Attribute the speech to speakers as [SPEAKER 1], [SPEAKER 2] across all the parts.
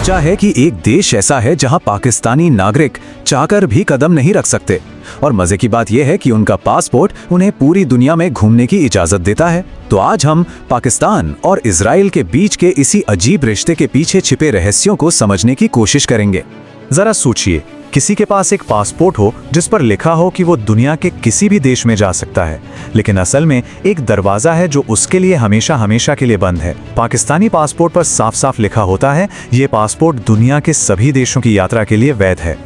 [SPEAKER 1] सोचा है कि एक देश ऐसा है जहां पाकिस्तानी नागरिक चाहकर भी कदम नहीं रख सकते, और मजे की बात यह है कि उनका पासपोर्ट उन्हें पूरी दुनिया में घूमने की इजाजत देता है। तो आज हम पाकिस्तान और इजराइल के बीच के इसी अजीब रिश्ते के पीछे छिपे रहस्यों को समझने की कोशिश करेंगे। जरा सोचिए, किसी के पास एक पासपोर्ट हो जिस पर लिखा हो कि वो दुनिया के किसी भी देश में जा सकता है, लेकिन असल में एक दरवाजा है जो उसके लिए हमेशा हमेशा के लिए बंद है। पाकिस्तानी पासपोर्ट पर साफ साफ लिखा होता है, ये पासपोर्ट दुनिया के सभी देशों की यात्रा के लिए वैध है,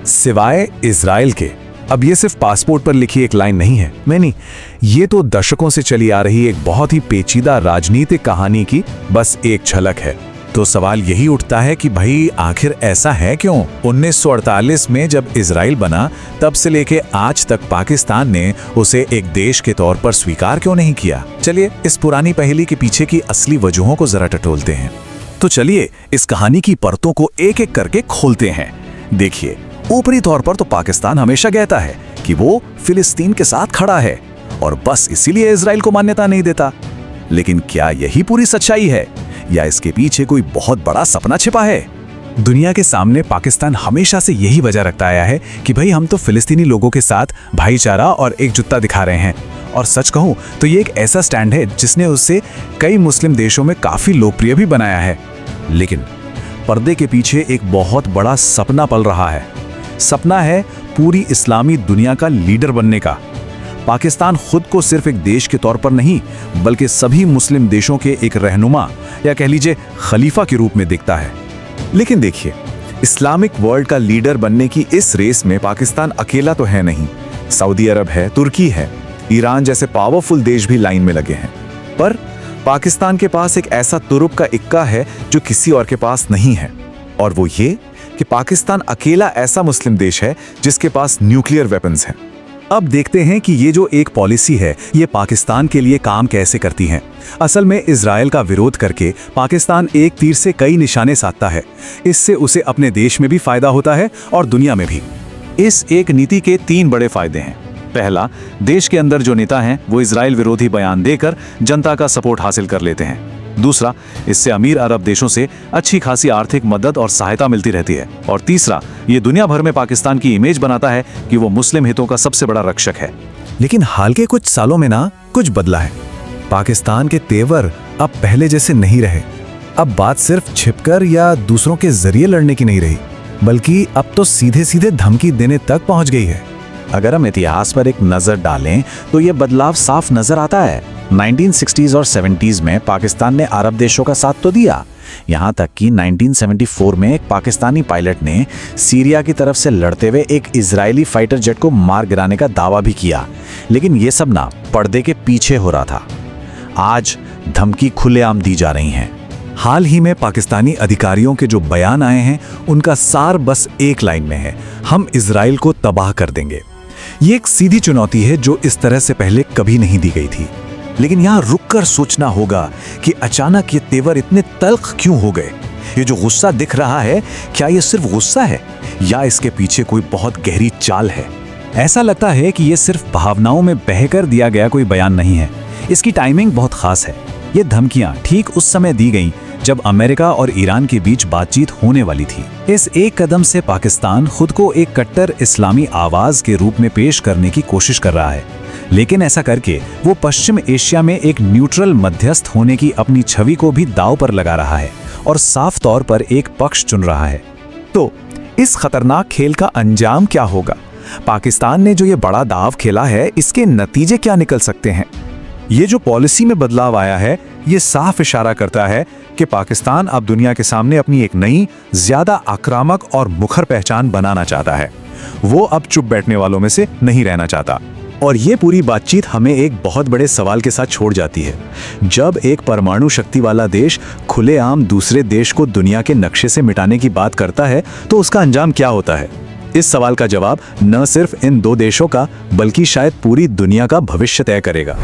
[SPEAKER 1] सिवाय इजराइल के। अब ये सिर्फ पासपोर्ट पर लिखी एक लाइन नहीं है, नहीं, ये तो दशकों से चली आ रही एक बहुत ही पेचीदा राजनीतिक कहानी की बस एक झलक है। तो सवाल यही उठता है कि भाई आखिर ऐसा है क्यों? 1948 में जब इजराइल बना, तब से लेके आज तक पाकिस्तान ने उसे एक देश के तौर पर स्वीकार क्यों नहीं किया? चलिए इस पुरानी पहेली के पीछे की असली वजहों को जरा टटोलते हैं। तो चलिए इस कहानी की परतों को एक एक करके खोलते हैं। देखिए, ऊपरी तौर पर तो पाकिस्तान हमेशा कहता है कि वो फिलिस्तीन के साथ खड़ा है और बस इसीलिए इजराइल को मान्यता नहीं देता। लेकिन क्या यही पूरी सच्चाई है, या इसके पीछे कोई बहुत बड़ा सपना छिपा है? दुनिया के सामने पाकिस्तान हमेशा से यही वजह रखता आया है कि भाई हम तो फिलिस्तीनी लोगों के साथ भाईचारा और एकजुटता दिखा रहे हैं। और सच कहूं तो ये एक ऐसा स्टैंड है जिसने उसे कई मुस्लिम देशों में काफी लोकप्रिय भी बनाया है। लेकिन पर्दे के पीछे एक बहुत बड़ा सपना पल रहा है। सपना है पूरी इस्लामी दुनिया का लीडर बनने का। पाकिस्तान खुद को सिर्फ एक देश के तौर पर नहीं, बल्कि सभी मुस्लिम देशों के एक रहनुमा या कह लीजिए खलीफा के रूप में दिखता है। लेकिन देखिए, इस्लामिक वर्ल्ड का लीडर बनने की इस रेस में पाकिस्तान अकेला तो है नहीं। सऊदी अरब है, तुर्की है, ईरान जैसे पावरफुल देश भी लाइन में लगे हैं। पर पाकिस्तान के पास एक ऐसा तुरुप का इक्का है जो किसी और के पास नहीं है, और वो ये कि पाकिस्तान अकेला ऐसा मुस्लिम देश है जिसके पास न्यूक्लियर वेपन्स हैं। अब देखते हैं कि ये जो एक पॉलिसी है ये पाकिस्तान के लिए काम कैसे करती है। असल में इजराइल का विरोध करके पाकिस्तान एक तीर से कई निशाने साधता है। इससे उसे अपने देश में भी फायदा होता है और दुनिया में भी। इस एक नीति के 3 बड़े फायदे हैं। पहला, देश के अंदर जो नेता हैं वो इजराइल विरोधी बयान देकर जनता का सपोर्ट हासिल कर लेते हैं। दूसरा, इससे अमीर अरब देशों से अच्छी खासी आर्थिक मदद और सहायता मिलती रहती है। और तीसरा, ये दुनिया भर में पाकिस्तान की इमेज बनाता है कि वो मुस्लिम हितों का सबसे बड़ा रक्षक है। लेकिन हाल के कुछ सालों में ना कुछ बदला है। पाकिस्तान के तेवर अब पहले जैसे नहीं रहे। अब बात सिर्फ छिपकर या दूसरों के जरिए लड़ने की नहीं रही, बल्कि अब तो सीधे सीधे धमकी देने तक पहुंच गई है। अगर हम इतिहास पर एक नजर डालें तो ये बदलाव साफ नजर आता है। 1960s और 70s में पाकिस्तान ने अरब देशों का साथ तो दिया, यहाँ तक कि 1974 में एक पाकिस्तानी पायलट ने सीरिया की तरफ से लड़ते हुए एक इजरायली फाइटर जेट को मार गिराने का दावा भी किया। लेकिन ये सब ना पर्दे के पीछे हो रहा था। आज धमकी खुलेआम दी जा रही हैं। हाल ही में पाकिस्तानी अधिकारियों के जो बयान आए हैं उनका सार बस एक लाइन में है, हम इजराइल को तबाह कर देंगे। ये एक सीधी चुनौती है जो इस तरह से पहले कभी नहीं दी गई थी। लेकिन यहाँ रुककर सोचना होगा कि अचानक ये तेवर इतने तल्ख क्यों हो गए। ये जो गुस्सा दिख रहा है, क्या ये सिर्फ गुस्सा है या इसके पीछे कोई बहुत गहरी चाल है? ऐसा लगता है कि ये सिर्फ भावनाओं में बहकर दिया गया कोई बयान नहीं है। इसकी टाइमिंग बहुत खास है। ये धमकियां ठीक उस समय दी गईं जब अमेरिका और ईरान के बीच बातचीत होने वाली थी। इस एक कदम से पाकिस्तान खुद को एक कट्टर इस्लामी आवाज के रूप में पेश करने की कोशिश कर रहा है। लेकिन ऐसा करके वो पश्चिम एशिया में एक न्यूट्रल मध्यस्थ होने की अपनी छवि को भी दांव पर लगा रहा है और साफ तौर पर एक पक्ष चुन रहा है। तो इस खतरनाक खेल का अंजाम क्या होगा? पाकिस्तान ने जो ये बड़ा दांव खेला है, इसके नतीजे क्या निकल सकते हैं? ये जो पॉलिसी में बदलाव आया है, ये साफ इशारा करता है कि पाकिस्तान अब दुनिया के सामने अपनी एक नई, ज्यादा आक्रामक और मुखर पहचान बनाना चाहता है। वो अब चुप बैठने वालों में से नहीं रहना चाहता। और ये पूरी बातचीत हमें एक बहुत बड़े सवाल के साथ छोड़ जाती है। जब एक परमाणु शक्ति वाला देश खुलेआम दूसरे देश को दुनिया के नक्शे से मिटाने की बात करता है, तो उसका अंजाम क्या होता है? इस सवाल का जवाब न सिर्फ इन 2 देशों का, बल्कि शायद पूरी दुनिया का भविष्य तय करेगा।